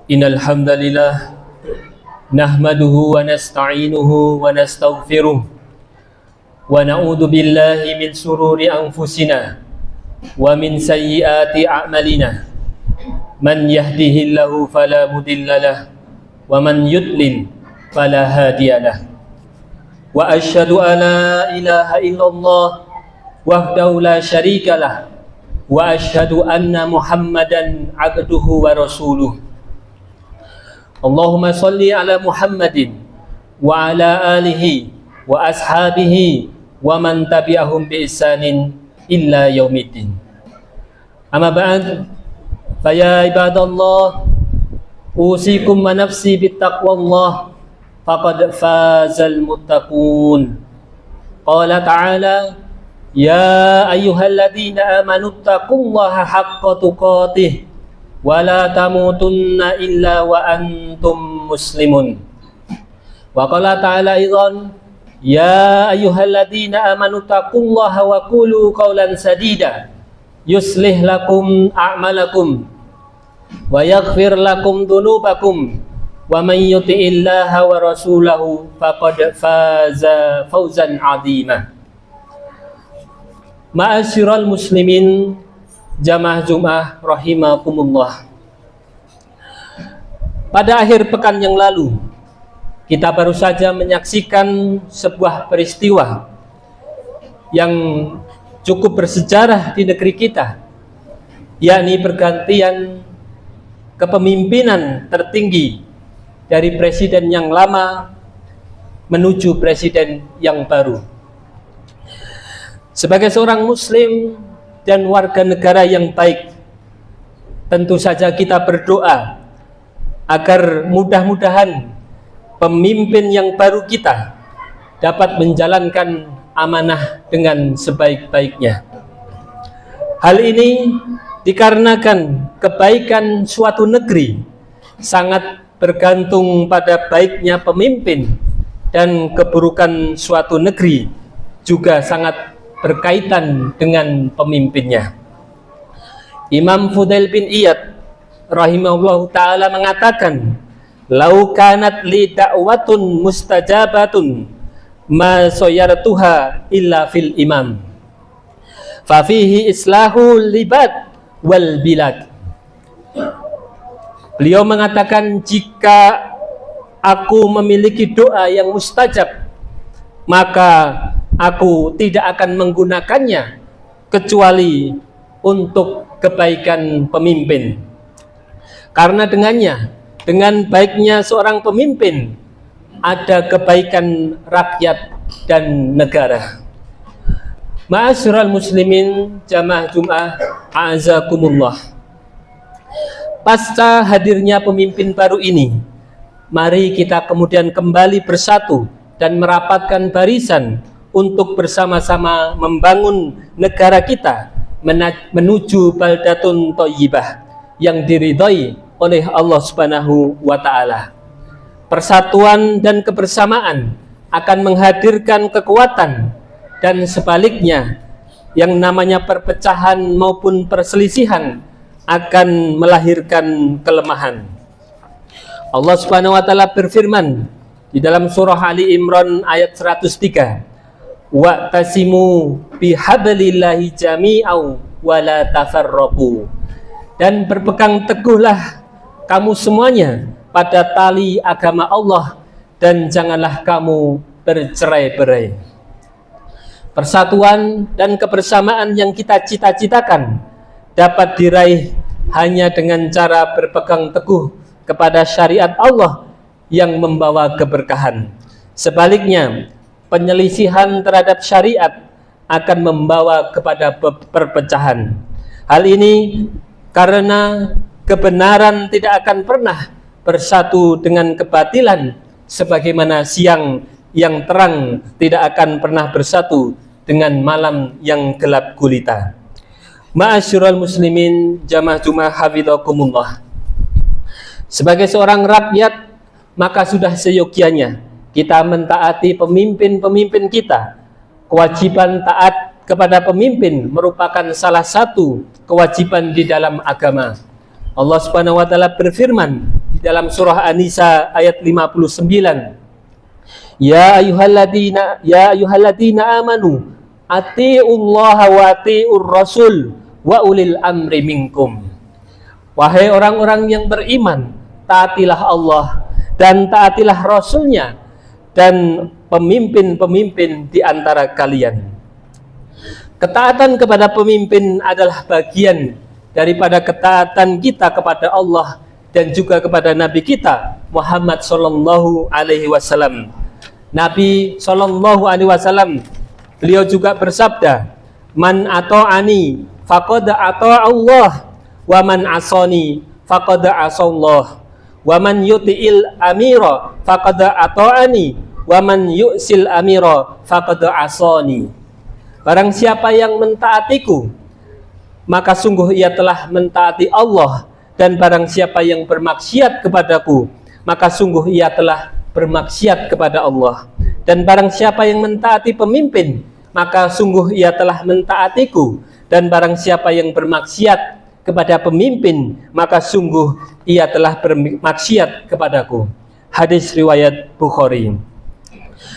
Innal hamdalillah nahmaduhu wa nasta'inuhu wa nastaghfiruh wa na'udzu billahi min sururi anfusina wa min sayyiati a'malina. Man yahdihillahu fala mudhillalah wa man yudlil fala hadiyalah. Wa asyhadu an la ilaha illallah wahdahu la syarikalah wa asyhadu anna Muhammadan abduhu wa rasuluh. Allahumma salli ala Muhammadin wa ala alihi wa ashabihi wa man tabi'ahum bi ihsanin illa yaumiddin. Amma ba'd, fa ya ibadallah, usikum wa nafsi bittaqwallah, faqad fazal muttaqun. Qala ta'ala, ya ayyuhalladzina amanu taqullaha haqqa tuqatih wa la tamutunna illa wa antum muslimun. Wa qala ta'ala aidan, ya ayyuhalladzina amanu taqullaha wa qulu qawlan sadida yuslih lakum a'malakum wa yaghfir lakum dhunubakum wa man yuti'illaha wa rasulahu faqad faza fawzan 'azima. Ma'asyiral muslimin jamaah Jumat rahimakumullah. Pada akhir pekan yang lalu, kita baru saja menyaksikan sebuah peristiwa yang cukup bersejarah di negeri kita, yakni pergantian kepemimpinan tertinggi dari presiden yang lama menuju presiden yang baru. Sebagai seorang muslim dan warga negara yang baik, tentu saja kita berdoa agar mudah-mudahan pemimpin yang baru kita dapat menjalankan amanah dengan sebaik-baiknya. Hal ini dikarenakan kebaikan suatu negeri sangat bergantung pada baiknya pemimpin, dan keburukan suatu negeri juga sangat berkaitan dengan pemimpinnya. Imam Fudail bin Iyad rahimahullah ta'ala mengatakan, lau kanat li da'watun mustajabatun ma soyartuha illa fil imam fa fihi islahu libad wal bilad. Beliau mengatakan, jika aku memiliki doa yang mustajab, maka aku tidak akan menggunakannya kecuali untuk kebaikan pemimpin. Karena dengannya, dengan baiknya seorang pemimpin, ada kebaikan rakyat dan negara. Ma'asyiral muslimin jamaah Jumat a'azakumullah. Pasca hadirnya pemimpin baru ini, mari kita kemudian kembali bersatu dan merapatkan barisan untuk bersama-sama membangun negara kita menuju baldatun thayyibah yang diridhai oleh Allah Subhanahu wa ta'ala. Persatuan dan kebersamaan akan menghadirkan kekuatan, dan sebaliknya yang namanya perpecahan maupun perselisihan akan melahirkan kelemahan. Allah Subhanahu wa ta'ala berfirman di dalam surah Ali Imran ayat 103, wa'tasimu bihablillahi jami'au wa la tafarraqu, dan berpegang teguhlah kamu semuanya pada tali agama Allah, dan janganlah kamu bercerai-berai. Persatuan dan kebersamaan yang kita cita-citakan dapat diraih hanya dengan cara berpegang teguh kepada syariat Allah yang membawa keberkahan. Sebaliknya, penyelisihan terhadap syariat akan membawa kepada perpecahan. Hal ini karena kebenaran tidak akan pernah bersatu dengan kebatilan, sebagaimana siang yang terang tidak akan pernah bersatu dengan malam yang gelap gulita. Ma'asyiral muslimin jamaah Jumat hafizakumullah. Sebagai seorang rakyat, maka sudah seyogianya kita mentaati pemimpin-pemimpin kita. Kewajiban taat kepada pemimpin merupakan salah satu kewajiban di dalam agama. Allah Subhanahu wa taala berfirman dalam surah An-Nisa ayat 59. Ya ayyuhalladzina amanu atiullaha wa atiur rasul wa ulil amri minkum. Wahai orang-orang yang beriman, taatilah Allah dan taatilah Rasulnya dan pemimpin-pemimpin di antara kalian. Ketaatan kepada pemimpin adalah bagian daripada ketaatan kita kepada Allah dan juga kepada Nabi kita Muhammad sallallahu alaihi wasallam. Nabi sallallahu alaihi wasallam beliau juga bersabda, "Man ata'ani faqad ata'a Allah wa man asani faqad asallah wa man yuti'il amira faqad ata'ani wa man yu'sil amira faqad asani." Barang siapa yang mentaatiku, maka sungguh ia telah mentaati Allah, dan barang siapa yang bermaksiat kepadaku, maka sungguh ia telah bermaksiat kepada Allah. Dan barang siapa yang mentaati pemimpin, maka sungguh ia telah mentaatiku, dan barang siapa yang bermaksiat kepada pemimpin, maka sungguh ia telah bermaksiat kepadaku. Hadis riwayat Bukhari.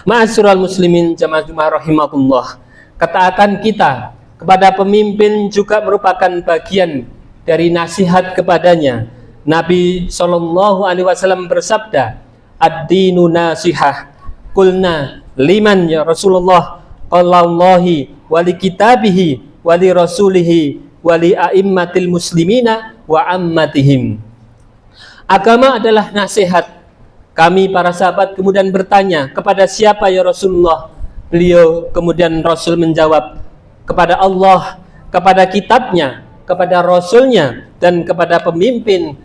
Ma'asyiral muslimin jamaah Jumat rahimakumullah, ketaatan kita kepada pemimpin juga merupakan bagian dari nasihat kepadanya. Nabi sallallahu alaihi wasallam bersabda, "Ad-dinu nasihah." Qulna liman ya Rasulullah? Qala Allahi wa li kitabihi wa li rasulihi wa li a'immatil muslimina wa ammatihim. Agama adalah nasihat. Kami para sahabat kemudian bertanya, kepada siapa ya Rasulullah? Beliau kemudian Rasul menjawab, kepada Allah, kepada kitabnya, kepada Rasulnya, dan kepada pemimpin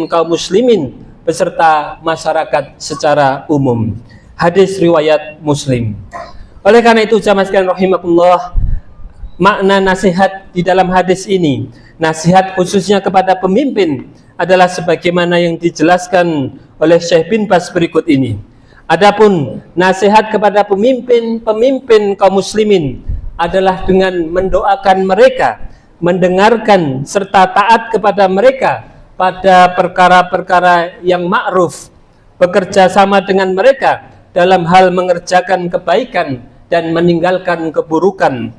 kaum muslimin beserta masyarakat secara umum. Hadis riwayat Muslim. Oleh karena itu jamaah sekalian rahimakumullah, makna nasihat di dalam hadis ini, nasihat khususnya kepada pemimpin, adalah sebagaimana yang dijelaskan oleh Syekh bin Baz berikut ini. Adapun nasihat kepada pemimpin kaum muslimin adalah dengan mendoakan mereka, mendengarkan serta taat kepada mereka pada perkara-perkara yang ma'ruf, bekerja sama dengan mereka dalam hal mengerjakan kebaikan dan meninggalkan keburukan,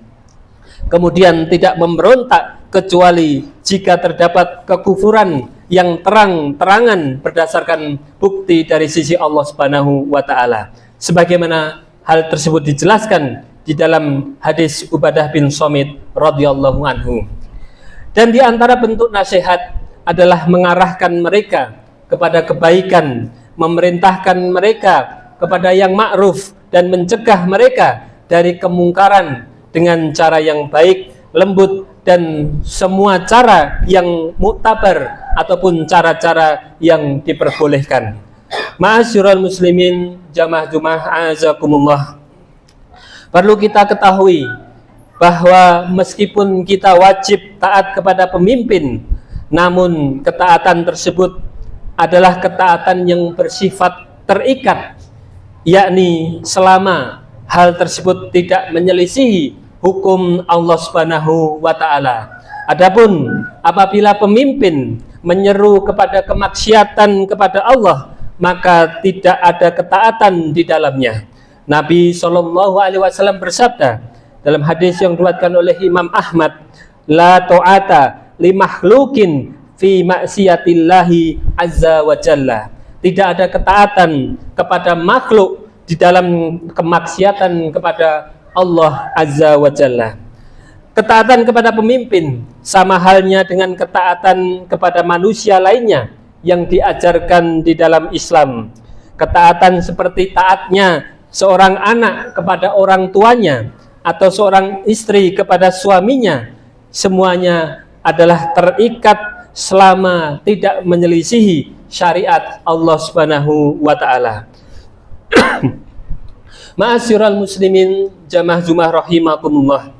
kemudian tidak memberontak kecuali jika terdapat kekufuran yang terang-terangan berdasarkan bukti dari sisi Allah Subhanahu wa taala, sebagaimana hal tersebut dijelaskan di dalam hadis Ubadah bin Samit radhiyallahu anhu. Dan di antara bentuk nasihat adalah mengarahkan mereka kepada kebaikan, memerintahkan mereka kepada yang ma'ruf, dan mencegah mereka dari kemungkaran dengan cara yang baik, lembut, dan semua cara yang muktabar ataupun cara-cara yang diperbolehkan. Ma'asyiral muslimin jamaah Jumat azakumullah, perlu kita ketahui bahwa meskipun kita wajib taat kepada pemimpin, namun ketaatan tersebut adalah ketaatan yang bersifat terikat, yakni selama hal tersebut tidak menyelisihi hukum Allah Subhanahu wa taala. Adapun apabila pemimpin menyeru kepada kemaksiatan kepada Allah, maka tidak ada ketaatan di dalamnya. Nabi sallallahu alaihi wasallam bersabda dalam hadis yang diriwayatkan oleh Imam Ahmad, "La ta'ata li makhluqin fi ma'siyatillahi azza wa jalla." Tidak ada ketaatan kepada makhluk di dalam kemaksiatan kepada Allah azza wa jalla. Ketaatan kepada pemimpin sama halnya dengan ketaatan kepada manusia lainnya yang diajarkan di dalam Islam. Ketaatan seperti taatnya seorang anak kepada orang tuanya atau seorang istri kepada suaminya, semuanya adalah terikat selama tidak menyelisihi syariat Allah Subhanahu wa taala. Ma'asyiral muslimin jamaah Jumat rahimakumullah,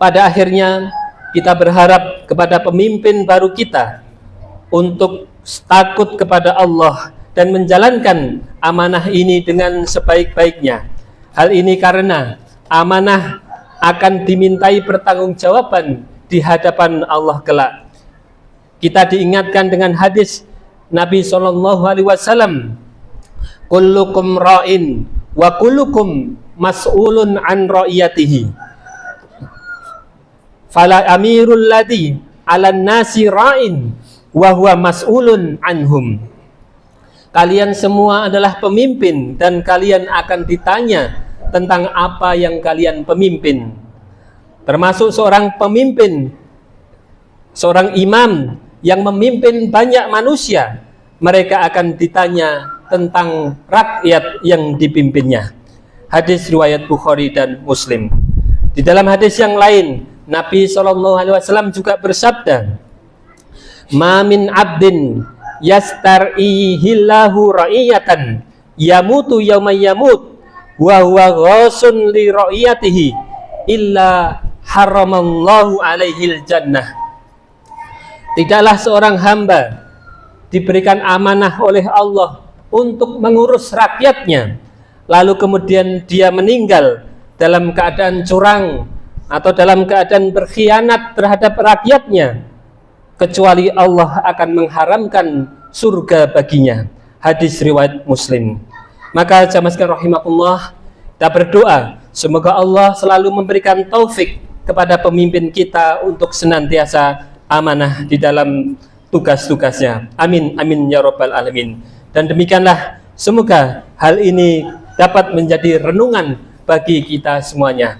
pada akhirnya kita berharap kepada pemimpin baru kita untuk takut kepada Allah dan menjalankan amanah ini dengan sebaik-baiknya. Hal ini karena amanah akan dimintai pertanggungjawaban di hadapan Allah kelak. Kita diingatkan dengan hadis Nabi Shallallahu Alaihi Wasallam, kullukum ra'in wa kullukum mas'ulun an ra'iyatihi. Fala amirul ladhi 'alan nasi ra'in wa huwa mas'ulun anhum. Kalian semua adalah pemimpin dan kalian akan ditanya tentang apa yang kalian pemimpin. Termasuk seorang pemimpin, seorang imam yang memimpin banyak manusia, mereka akan ditanya tentang rakyat yang dipimpinnya. Hadis riwayat Bukhari dan Muslim. Di dalam hadis yang lain, Nabi SAW juga bersabda, "Ma min abdin yastar'ihillahu ra'iyatan yamutu yawma yamut wa huwa ghasun li ra'iyatihi illa haramallahu alaihil jannah." Tidaklah seorang hamba diberikan amanah oleh Allah untuk mengurus rakyatnya, lalu kemudian dia meninggal dalam keadaan curang atau dalam keadaan berkhianat terhadap rakyatnya, kecuali Allah akan mengharamkan surga baginya. Hadis riwayat Muslim. Maka jamaah sekalian rahimakumullah, kita berdoa semoga Allah selalu memberikan taufik kepada pemimpin kita untuk senantiasa amanah di dalam tugas-tugasnya. Amin, amin ya rabbal alamin. Dan demikianlah, semoga hal ini dapat menjadi renungan bagi kita semuanya.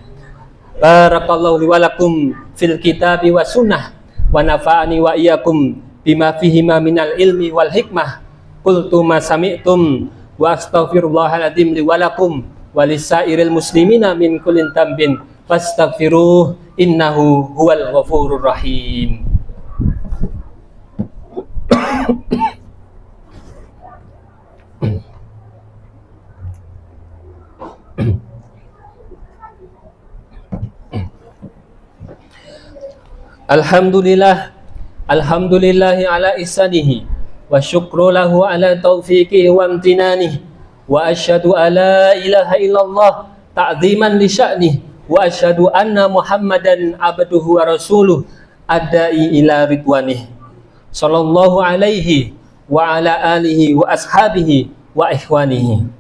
Barakallahu li wa lakum fil kitabi wa sunnah wa nafa'ani wa iyyakum bima fihima minal ilmi wal hikmah. Qultu ma sami'tum wa astaghfirullahal adzim li wa lakum wa lisairil muslimina min kullin dambin fastaghfiruh innahu huwal ghafurur rahim. Alhamdulillah, alhamdulillahi ala ihsanihi wa syukru lahu ala taufiqihi wa amtinanihi wa asyhadu alla ilaha illallah ta'ziman li sya'nihi wa asyhadu anna Muhammadan abduhu wa rasuluh adai ila ridwanihi sallallahu alaihi wa ala alihi wa ashabihi wa ikhwanihi.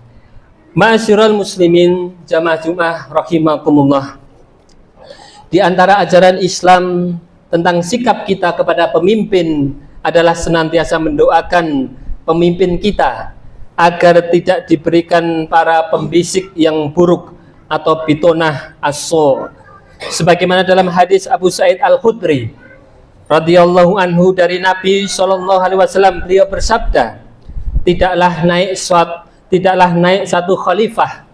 Ma'asyiral muslimin jamaah Jumat rahimakumullah. Di antara ajaran Islam tentang sikap kita kepada pemimpin adalah senantiasa mendoakan pemimpin kita agar tidak diberikan para pembisik yang buruk atau bitonah as-su. Sebagaimana dalam hadis Abu Sa'id Al-Khudri radhiyallahu anhu dari Nabi SAW, beliau bersabda, tidaklah naik satu khalifah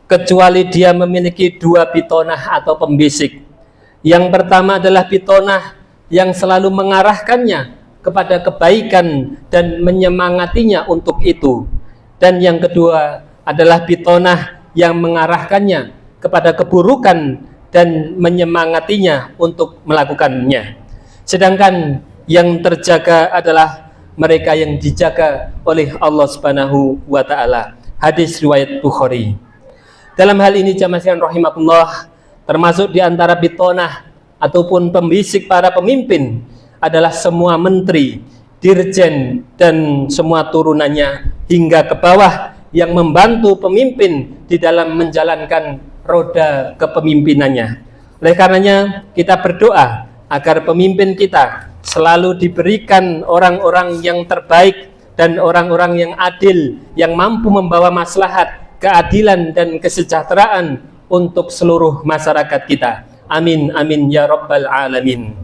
kecuali dia memiliki dua bitonah atau pembisik. Yang pertama adalah bitonah yang selalu mengarahkannya kepada kebaikan dan menyemangatinya untuk itu. Dan yang kedua adalah bitonah yang mengarahkannya kepada keburukan dan menyemangatinya untuk melakukannya. Sedangkan yang terjaga adalah mereka yang dijaga oleh Allah Subhanahu wa taala. Hadis riwayat Bukhari. Dalam hal ini jamaah sekalian rahimakumullah, termasuk di antara bitonah ataupun pembisik para pemimpin adalah semua menteri, dirjen, dan semua turunannya hingga ke bawah yang membantu pemimpin di dalam menjalankan roda kepemimpinannya. Oleh karenanya kita berdoa agar pemimpin kita selalu diberikan orang-orang yang terbaik dan orang-orang yang adil, yang mampu membawa maslahat, keadilan, dan kesejahteraan untuk seluruh masyarakat kita. Amin, amin ya rabbal alamin.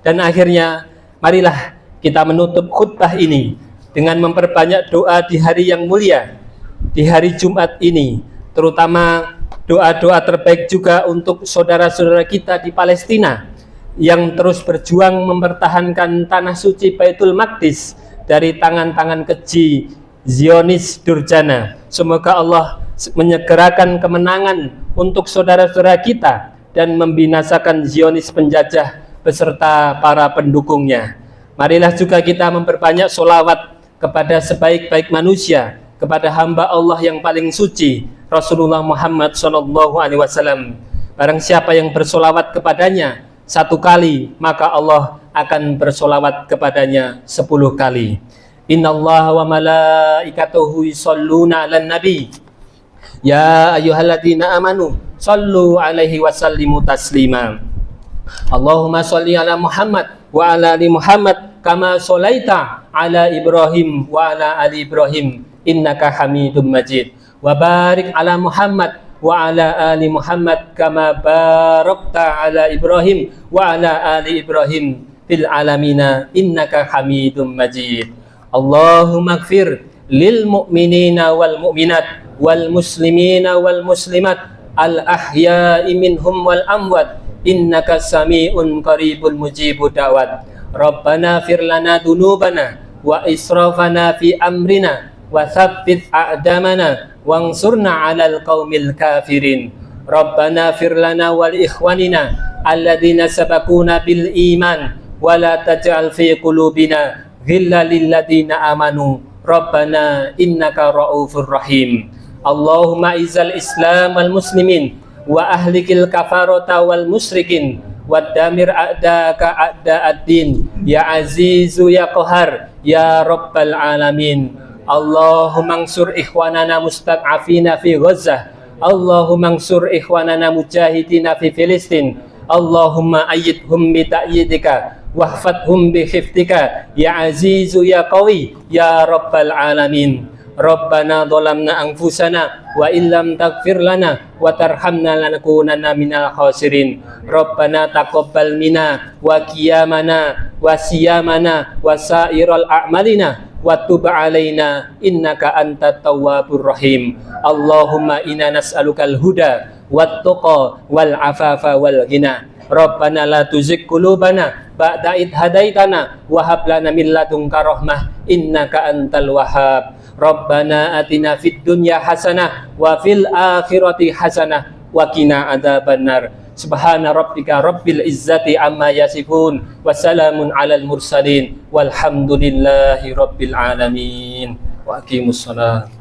Dan akhirnya marilah kita menutup khutbah ini dengan memperbanyak doa di hari yang mulia, di hari Jumat ini, terutama doa-doa terbaik juga untuk saudara-saudara kita di Palestina yang terus berjuang mempertahankan tanah suci Baitul Maqdis dari tangan-tangan keji Zionis Durjana. Semoga Allah menyegerakan kemenangan untuk saudara-saudara kita dan membinasakan Zionis penjajah beserta para pendukungnya. Marilah juga kita memperbanyak sholawat kepada sebaik-baik manusia, kepada hamba Allah yang paling suci, Rasulullah Muhammad SAW. Barang siapa yang bersolawat kepadanya 1 kali, maka Allah akan bersolawat kepadanya 10 kali. Innallaha wa malaikatahu yusholluna 'alan nabi. Ya ayyuhalladzina amanu shallu 'alaihi wa sallimu taslima. Allahumma sholli ala Muhammad wa ala ali Muhammad kama sholaita ala Ibrahim wa ala ali Ibrahim innaka Hamidum Majid. Wa barik ala Muhammad wa ala ali Muhammad kama barakta ala Ibrahim wa ala ali Ibrahim fil alamina innaka Hamidum Majid. Allahumma ighfir lil mu'minina wal mu'minat wal muslimina wal muslimat al ahya'i minhum wal amwat innaka sami'un qaribul mujibud da'wat. Rabbana fir lana dunubana wa israfana fi amrina wa tsabbit a'damana wansurna 'alal qaumil kafirin. Rabbana fir lana wal ikhwanina alladzina sabaquna bil iman wa la taj'al fi qulubina ghillan lil ladzina amanu Rabbana innaka ra'ufur rahim. Allahumma izal islam wal muslimin wa ahlikil kafarata wal musyrikin wa damir a'daka a'da'ad-din ya azizu ya qahar ya rabbal alamin. Allahumma ansur ikhwanana mustad'afina fi Gaza. Allahumma ansur ikhwanana mujahidina fi Filistin. Allahumma ayyidhum bi ta'yidika wahfadhum bi khifdika ya azizu ya qawi ya rabbal alamin. Rabbana dhalamna anfusana wa illam taghfir lana wa tarhamna lanakunanna minal khasirin. Rabbana taqabbal minna wa qiyamana wa siyamana wa sairal a'malina wa tub alaina innaka antat tawwabur rahim. Allahumma inna nas'alukal huda wat tuqa wal afafa wal ghina. Rabbana la tuzigh qulubana ba'da id hadaitana wa hab lana min ladunka rahmah innaka antal wahhab. Rabbana atina fid dunya hasanah wa fil akhirati hasanah wa qina adzabannar. Subhana rabbika rabbil izzati amma yasifun wa salamun alal mursalin walhamdulillahi rabbil alamin. Wa aqimus shalah.